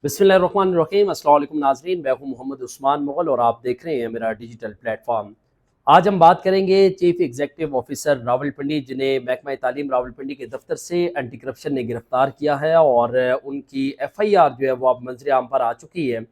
बिस्मिल्लाहिर्रहमानिर्रहीम। अस्सलाम वालेकुम नाज़रीन, मैं हूं मोहम्मद उस्मान मुग़ल और आप देख रहे हैं मेरा डिजिटल प्लेटफॉर्म। आज हम बात करेंगे चीफ एग्जीक्यूटिव ऑफिसर रावलपिंडी, जिन्हें महकमा तालीम रावलपिंडी के दफ्तर से एंटी करप्शन ने गिरफ्तार किया है और उनकी FIR जो है वो अब मंजर आम पर आ चुकी है।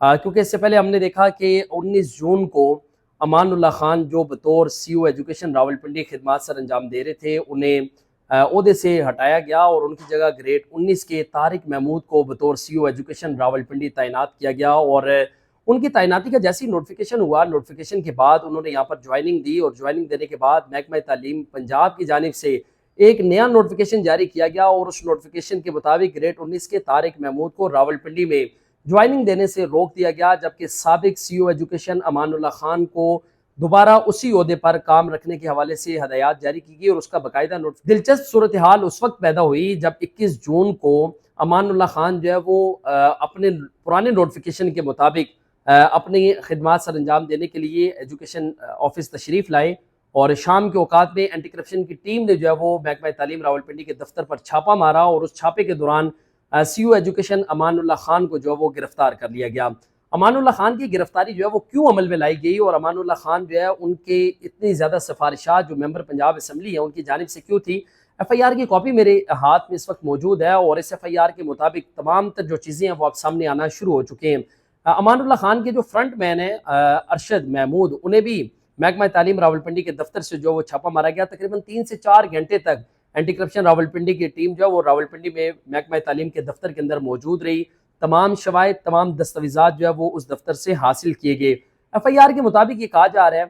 क्योंकि इससे पहले हमने देखा कि 19 जून को अमानुल्लाह खान जो बतौर CO एजुकेशन रावलपिंडी खिदमात सर अंजाम दे रहे थे, उन्हें ओहदे से हटाया गया और उनकी जगह ग्रेड 19 के तारिक महमूद को बतौर CO एजुकेशन रावलपिंडी तैनात किया गया। और उनकी तैनाती का जैसी नोटिफिकेशन हुआ, नोटिफिकेशन के बाद उन्होंने यहाँ पर ज्वाइनिंग दी और ज्वाइनिंग देने के बाद महकमा तालीम पंजाब की जानिब से एक नया नोटिफिकेशन जारी किया गया और उस नोटिफिकेशन के मुताबिक ग्रेड 19 के तारिक महमूद को रावलपिंडी में ज्वाइनिंग देने से रोक दिया गया, जबकि साबिक CO एजुकेशन अमानुल्लाह खान को दोबारा उसी ओहदे पर काम रखने के हवाले से हदायत जारी की गई और उसका बाकायदा नोट। दिलचस्प सूरत हाल उस वक्त पैदा हुई जब 21 जून को अमानुल्लाह खान जो है वो अपने पुराने नोटिफिकेशन के मुताबिक अपनी खिदमात सर अंजाम देने के लिए एजुकेशन ऑफिस तशरीफ़ लाए और शाम के औकात में एंटी करप्शन की टीम ने जो है वो महकमा तालीम रावलपिंडी के दफ्तर पर छापा मारा और उस छापे के दौरान CO एजुकेशन अमानुल्लाह खान को जो है वो गिरफ्तार कर लिया गया। अमानुल्लाह खान की गिरफ्तारी जो है वो क्यों अमल में लाई गई और अमानुल्लाह खान जो है उनके इतनी ज़्यादा सिफारिशात जो मेंबर पंजाब असम्बली है उनकी जानिब से क्यों थी। FIR की कॉपी मेरे हाथ में इस वक्त मौजूद है और इस FIR के मुताबिक तमाम तर जो चीज़ें हैं वो अब सामने आना शुरू हो चुके हैं। अमानुल्लाह खान के जो फ्रंट मैन है अरशद महमूद, उन्हें भी महकमा तालीम रावलपिंडी के दफ्तर से जो वो छापा मारा गया। तकरीबन 3 से 4 घंटे तक एंटी करप्शन रावलपिंडी की टीम जो है वो रावलपिंडी में महकमा तालीम के दफ्तर के अंदर मौजूद रही। तमाम शवाहिद, तमाम दस्तावेजात जो है वो उस दफ्तर से हासिल किए गए। FIR के मुताबिक ये कहा जा रहा है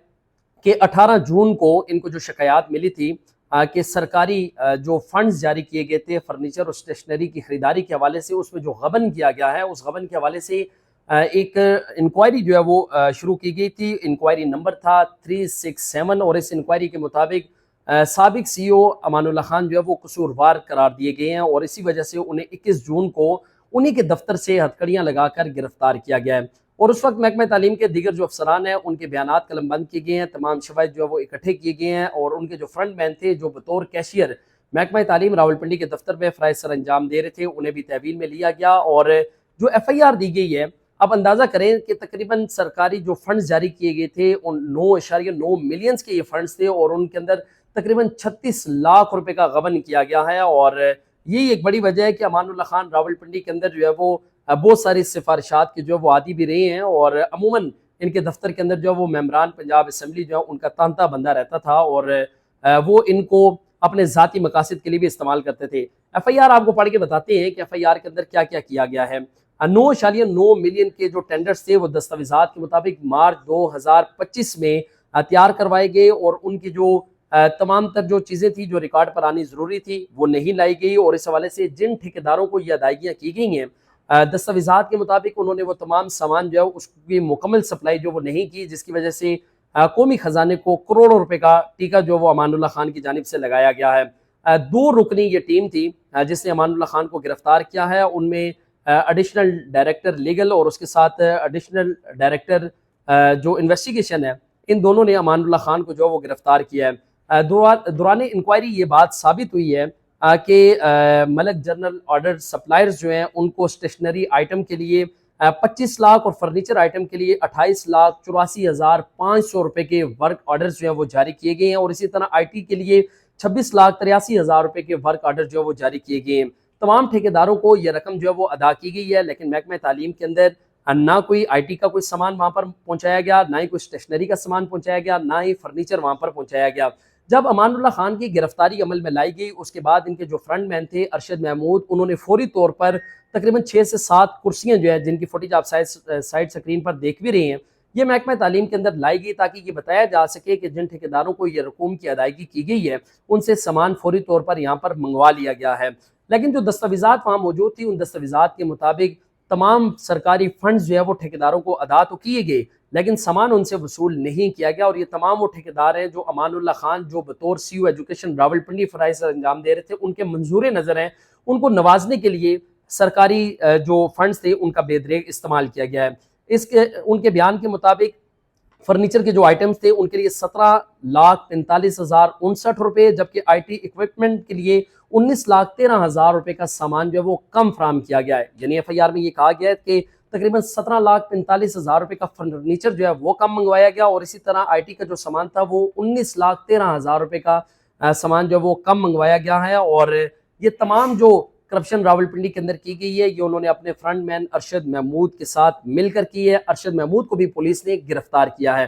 कि 18 जून को इनको जो शिकायत मिली थी कि सरकारी जो फंड्स जारी किए गए थे फर्नीचर और स्टेशनरी की खरीदारी के हवाले से, उसमें जो गबन किया गया है उस गबन के हवाले से एक इंक्वायरी जो है वो शुरू की गई थी। इंक्वायरी नंबर था 367 और इस इंक्वायरी के मुताबिक साबिक CO अमानुल्लाह खान जो है वो कसूरवार करार दिए गए हैं और इसी वजह से उन्हें 21 जून को उन्हीं के दफ्तर से हथकड़ियाँ लगाकर गिरफ्तार किया गया है। और उस वक्त महकमा तालीम के दीगर जो अफसरान हैं उनके बयानात कलमबंद किए गए हैं, तमाम शवाहिद जो है वो इकट्ठे किए गए हैं और उनके जो फ्रंट मैन थे जो बतौर कैशियर महकमा तालीम रावलपिंडी के दफ्तर में फ़राइज़ सर अंजाम दे रहे थे, उन्हें भी तहवील में लिया गया। और जो FIR दी गई है, अब अंदाज़ा करें कि तकरीबन सरकारी जो फंड्स जारी किए गए थे उन 9.9 मिलियंस के ये फंड्स थे और उनके अंदर तकरीबन 36 लाख रुपए का गबन किया गया है। और यही एक बड़ी वजह है कि अमानुल्लाह खान रावलपिंडी के अंदर जो है वो बहुत सारी सिफारिशात के जो है वो आदी भी रहे हैं और अमूमन इनके दफ्तर के अंदर जो है वो मेंबरान पंजाब असम्बली जो है उनका तांता बंदा रहता था और वो इनको अपने ज़ाती मकासद के लिए भी इस्तेमाल करते थे। FIR आपको पढ़ के बताते हैं कि FIR के अंदर क्या क्या किया गया है। 9.9 मिलियन के जो टेंडर्स थे वो दस्तावेजात के मुताबिक मार्च 2025 में तैयार करवाए गए और उनकी जो तमाम तर जो चीज़ें थी जो रिकॉर्ड पर आनी ज़रूरी थी वो नहीं लाई गई और इस हवाले से जिन ठेकेदारों को ये अदायगियाँ की गई हैं दस्तावेजात के मुताबिक उन्होंने वो तमाम सामान जो है उसकी मुकम्मल सप्लाई जो वो नहीं की, जिसकी वजह से कौमी ख़जाने को करोड़ों रुपए का टीका जो वो अमानुल्लाह खान की जानिब से लगाया गया है। 2 रुकनी ये टीम थी जिसने अमानुल्लाह खान को गिरफ्तार किया है। उनमें एडिशनल डायरेक्टर लीगल और उसके साथ एडिशनल डायरेक्टर जो इन्वेस्टिगेशन है, इन दोनों ने अमानुल्लाह खान को जो वो गिरफ्तार किया है। दौरान इंक्वायरी ये बात साबित हुई है कि मलक जनरल ऑर्डर सप्लायर्स जो हैं उनको स्टेशनरी आइटम के लिए 25 लाख और फर्नीचर आइटम के लिए 28,84,500 रुपए के वर्क ऑर्डर्स जो हैं वो जारी किए गए हैं और इसी तरह IT के लिए 26,83,000 रुपए के वर्क ऑर्डर जो है वो जारी किए गए हैं। तमाम ठेकेदारों को यह रकम जो है वो अदा की गई है, लेकिन महकमा तालीम के अंदर ना कोई IT का कोई सामान वहाँ पर पहुँचाया गया, ना ही कोई स्टेशनरी का सामान पहुँचाया गया, ना ही फर्नीचर वहाँ पर पहुँचाया गया। जब अमानुल्लाह खान की गिरफ्तारी अमल में लाई गई उसके बाद इनके जो फ्रंट मैन थे अरशद महमूद, उन्होंने फौरी तौर पर तकरीबन 6 से 7 कुर्सियाँ जो है जिनकी फुटेज आप साइड स्क्रीन पर देख भी रहे हैं, ये महकमा तालीम के अंदर लाई गई ताकि ये बताया जा सके कि जिन ठेकेदारों को ये रकूम की अदायगी की गई है उनसे सामान फौरी तौर पर यहाँ पर मंगवा लिया गया है। लेकिन जो दस्तावेजात वहाँ मौजूद थी उन दस्तावेजात के मुताबिक तमाम सरकारी फंड्स जो है वो ठेकेदारों को अदा तो किए गए लेकिन सामान उनसे वसूल नहीं किया गया। और ये तमाम वो ठेकेदार हैं जो अमानुल्लाह खान जो बतौर CO एजुकेशन रावलपिंडी फ़राइज़ अंजाम दे रहे थे उनके मंजूर नज़र हैं, उनको नवाजने के लिए सरकारी जो फंड्स थे उनका बेदरेग इस्तेमाल किया गया है। इसके उनके बयान के मुताबिक فرنیچر کے جو آئٹمز تھے ان کے لیے 17,45,059 روپے، جبکہ آئی ٹی اکوپمنٹ کے لیے 19,13,000 روپے کا سامان جو ہے وہ کم فراہم کیا گیا ہے۔ یعنی ایف آئی آر میں یہ کہا گیا ہے کہ تقریباً 17,45,000 روپے کا فرنیچر جو ہے وہ کم منگوایا گیا، اور اسی طرح آئی ٹی کا جو سامان تھا وہ 19,13,000 روپے کا سامان جو ہے وہ کم منگوایا گیا ہے۔ اور یہ تمام جو کرپشن راولپنڈی کے اندر کی گئی ہے یہ انہوں نے اپنے فرنٹ مین ارشد محمود کے ساتھ مل کر کی ہے۔ ارشد محمود کو بھی پولیس نے گرفتار کیا ہے۔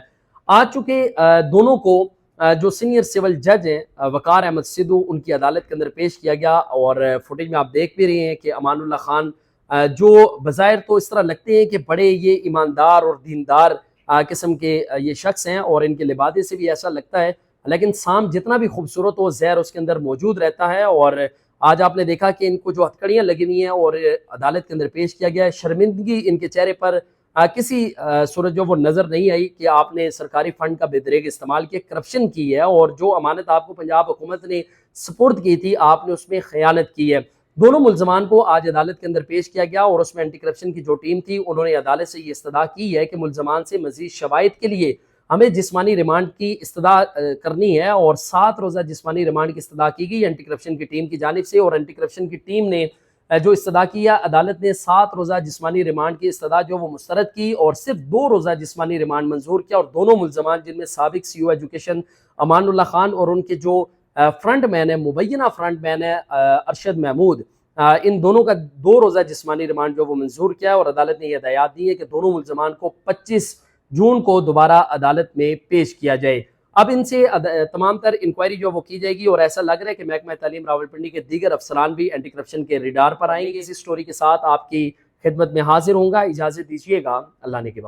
آج چونکہ دونوں کو جو سینئر سول جج ہیں وقار احمد سدھو، ان کی عدالت کے اندر پیش کیا گیا، اور فوٹیج میں آپ دیکھ بھی رہے ہیں کہ امان اللہ خان جو بظاہر تو اس طرح لگتے ہیں کہ بڑے یہ ایماندار اور دیندار قسم کے یہ شخص ہیں، اور ان کے لبادے سے بھی ایسا لگتا ہے، لیکن سام جتنا بھی خوبصورت ہو زہر اس کے اندر موجود رہتا ہے۔ اور آج آپ نے دیکھا کہ ان کو جو ہتھکڑیاں لگی ہوئی ہیں اور عدالت کے اندر پیش کیا گیا ہے، شرمندگی ان کے چہرے پر کسی صورت جو وہ نظر نہیں آئی کہ آپ نے سرکاری فنڈ کا بے دریغ استعمال کیا، کرپشن کی ہے، اور جو امانت آپ کو پنجاب حکومت نے سپورٹ کی تھی آپ نے اس میں خیانت کی ہے۔ دونوں ملزمان کو آج عدالت کے اندر پیش کیا گیا، اور اس میں اینٹی کرپشن کی جو ٹیم تھی انہوں نے عدالت سے یہ استدعا کی ہے کہ ملزمان سے مزید شواہد کے لیے ہمیں جسمانی ریمانڈ کی استدعا کرنی ہے، اور 7 روزہ جسمانی ریمانڈ کی استدعا کی گئی اینٹی کرپشن کی ٹیم کی جانب سے، اور اینٹی کرپشن کی ٹیم نے جو استدعا کیا، عدالت نے 7 روزہ جسمانی ریمانڈ کی استدعا جو وہ مسترد کی، اور صرف 2 روزہ جسمانی ریمانڈ منظور کیا، اور دونوں ملزمان جن میں سابق سی او ایجوکیشن امان اللہ خان اور ان کے جو فرنٹ مین ہے، مبینہ فرنٹ مین ہے ارشد محمود، ان دونوں کا 2 روزہ جسمانی ریمانڈ جو وہ منظور کیا ہے، اور عدالت نے یہ ہدایات دی ہے کہ دونوں ملزمان کو 25 جون کو دوبارہ عدالت میں پیش کیا جائے۔ اب ان سے تمام تر انکوائری جو وہ کی جائے گی، اور ایسا لگ رہا ہے کہ محکمہ تعلیم راولپنڈی کے دیگر افسران بھی اینٹی کرپشن کے ریڈار پر آئیں گے۔ اسی سٹوری کے ساتھ آپ کی خدمت میں حاضر ہوں گا، اجازت دیجیے گا، اللہ نے کے بعد۔